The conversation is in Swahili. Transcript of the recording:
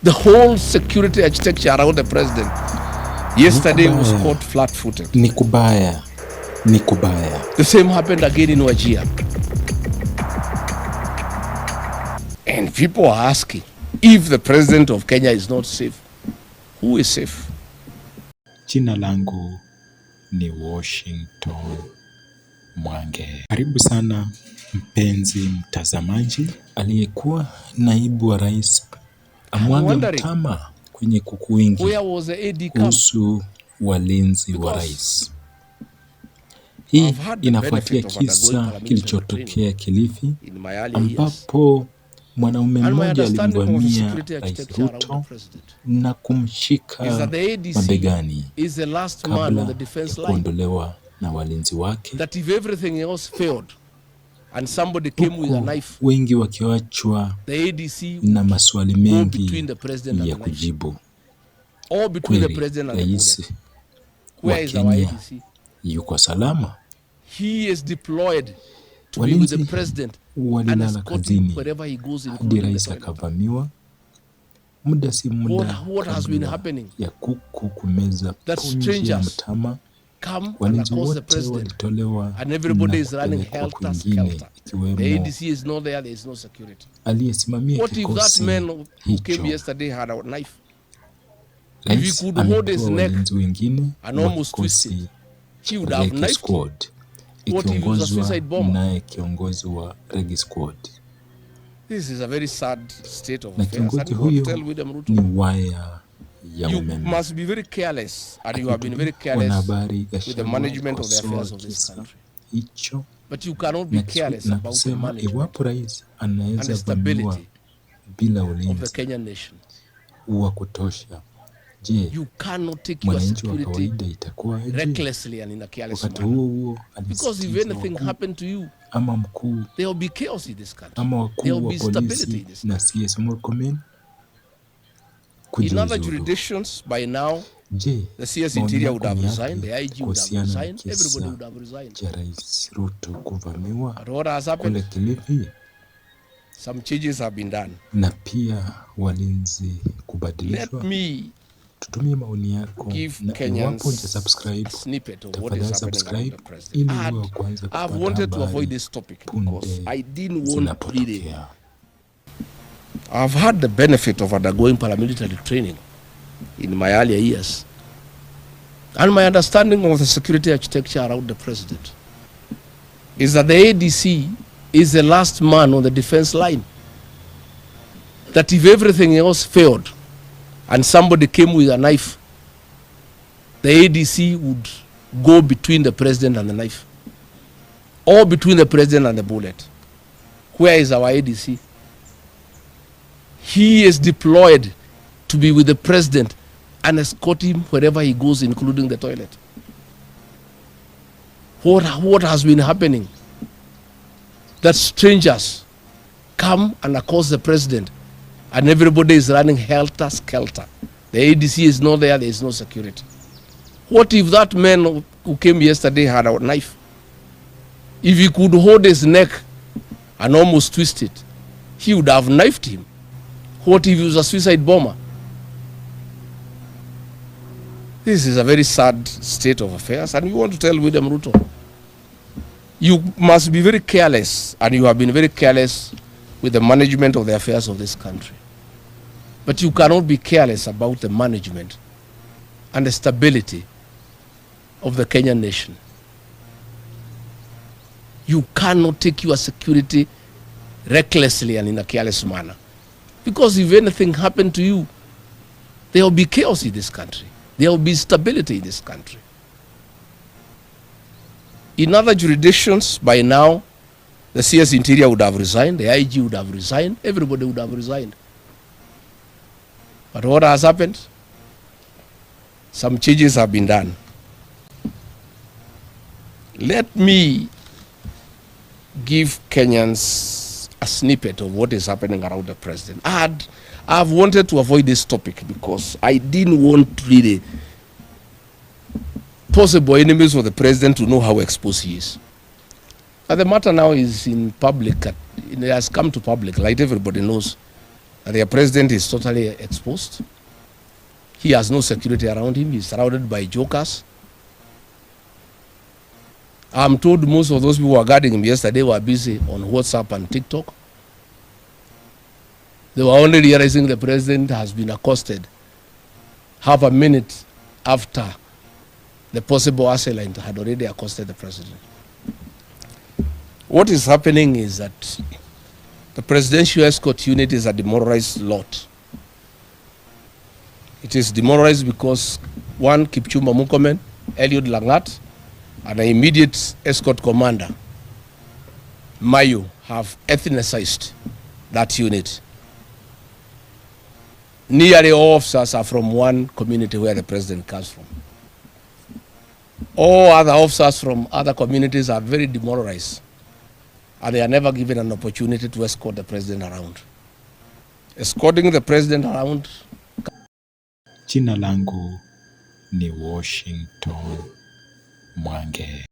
The whole security architecture around the president yesterday was caught flat-footed. Ni kubaya. The same happened again in Wajir. And people are asking, if the president of Kenya is not safe, who is safe? Jina langu ni Washington Mwange. Karibu sana mpenzi mtazamaji. Aliyekuwa naibu wa rais amwaga mtama kwenye kuku wingi kuhusu walinzi wa rais. Hii inafuatia kisa kilichotokea Kilifi, ambapo mwanaume mmoja alimvamia Rais Ruto na kumshika mabegani kabla ya kuondolewa na walinzi wake, huku wengi wakiachwa na maswali mengi ya kujibu. Kweli rais wa Kenya yuko salama? Walinzi walilala kazini hadi rais akavamiwa. Muda si muda kabla ya kuku kumeza punje ya mtama, walinzi wote walitolewa na kupelekwa kwingine, ikiwemo aliyesimamia kikosi hicho. Rais ametoa walinzi wengine wa kikosi Regi Squad ikiongozwa naye kiongozi wa Regi Squad. Na kiongozi huyo ni waya ya umeme. Wanahabari Gachagua kukosoa kisa hicho na kusema iwapo rais anaweza vamiwa bila ulinzi wa kutosha, je, mwananchi wa kawaida itakuwa aje? Wakati huo alisisitiza wakuu ama mkuu ama wakuu wa polisi na CS Murkomen kujiuzulu. Je, maoni yako ni yapi kuhusiana na kisa cha Rais Ruto kuvamiwa kule Kilifi na pia walinzi kubadilishwa? Tutumie maoni yako, na iwapo hujasubscribe, tafadhali subscribe ili uwe wa kwanza kupata habari punde zinapotokea. I've had the benefit of undergoing paramilitary training in my earlier years, and my understanding of the security architecture around the president is that the ADC is the last man on the defense line. That if everything else failed and somebody came with a knife, the ADC would go between the president and the knife, or between the president and the bullet. Where is our ADC? He is deployed to be with the president and escort him wherever he goes, including the toilet. What has been happening? That strangers come and accost the president, and everybody is running helter-skelter. The ADC is not there, there is no security. What if that man who came yesterday had a knife? If he could hold his neck and almost twist it, he would have knifed him. What if he was a suicide bomber? This is a very sad state of affairs, and we want to tell William Ruto, you must be very careless, and you have been very careless with the management of the affairs of this country. But you cannot be careless about the management and the stability of the Kenyan nation. You cannot take your security recklessly and in a careless manner. Because if anything happened to you, there will be chaos in this country. There will be instability in this country. In other jurisdictions, by now, the CS Interior would have resigned, the IG would have resigned, everybody would have resigned. But what has happened? Some changes have been done. Let me give Kenyans a snippet of what is happening around the president. I've wanted to avoid this topic because I didn't want really possible enemies of the president to know how exposed he is. But the matter now is in public. It has come to public, like everybody knows, Their president is totally exposed. He has no security around him. He's surrounded by jokers. I'm told most of those people who were guarding him yesterday were busy on WhatsApp and TikTok. They were only realizing the president has been accosted half a minute after the possible assailant had already accosted the president. What is happening is that the presidential escort unit is a demoralized lot. It is demoralized because one, Kipchumba Murkomen, Eliud Langat, and an immediate escort commander, Mayu, have ethnicized that unit. Nearly all officers are from one community where the president comes from. All other officers from other communities are very demoralized, and they are never given an opportunity to escort the president around. Escorting the president around. Jina langu ni Washington Mwange.